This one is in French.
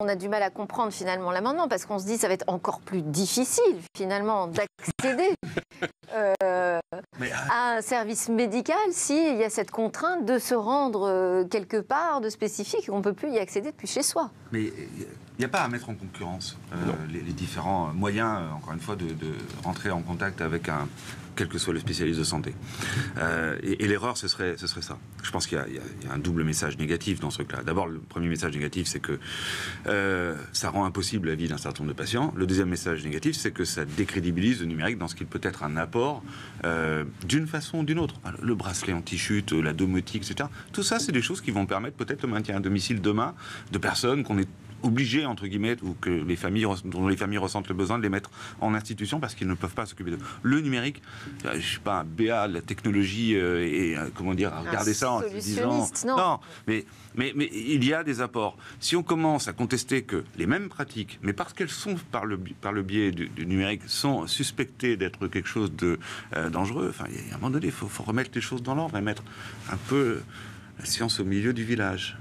on a du mal à comprendre finalement l'amendement, parce qu'on se dit ça va être encore plus difficile finalement d'accéder à un service médical s'il y a cette contrainte de se rendre quelque part de spécifique et qu'on ne peut plus y accéder depuis chez soi. Mais il n'y a pas à mettre en concurrence les différents moyens, encore une fois, de rentrer en contact avec quel que soit le spécialiste de santé. Et l'erreur, ce serait ça. Je pense qu'il y a un double message négatif dans ce truc-là. D'abord, le premier message négatif, c'est que ça rend impossible la vie d'un certain nombre de patients. Le deuxième message négatif, c'est que ça décrédibilise le numérique dans ce qu'il peut être un apport d'une façon ou d'une autre. Le bracelet anti-chute, la domotique, etc. Tout ça, c'est des choses qui vont permettre peut-être le maintien à domicile demain de personnes qu'on est obligés, entre guillemets, ou que dont les familles ressentent le besoin de les mettre en institution parce qu'ils ne peuvent pas s'occuper d'eux. Le numérique, je ne suis pas un BA de la technologie comment dire, à regarder ça en se disant... Non, mais il y a des apports. Si on commence à contester que les mêmes pratiques, mais parce qu'elles sont par le biais du numérique, sont suspectées d'être quelque chose de dangereux, enfin, à un moment donné, il faut remettre les choses dans l'ordre et mettre un peu la science au milieu du village.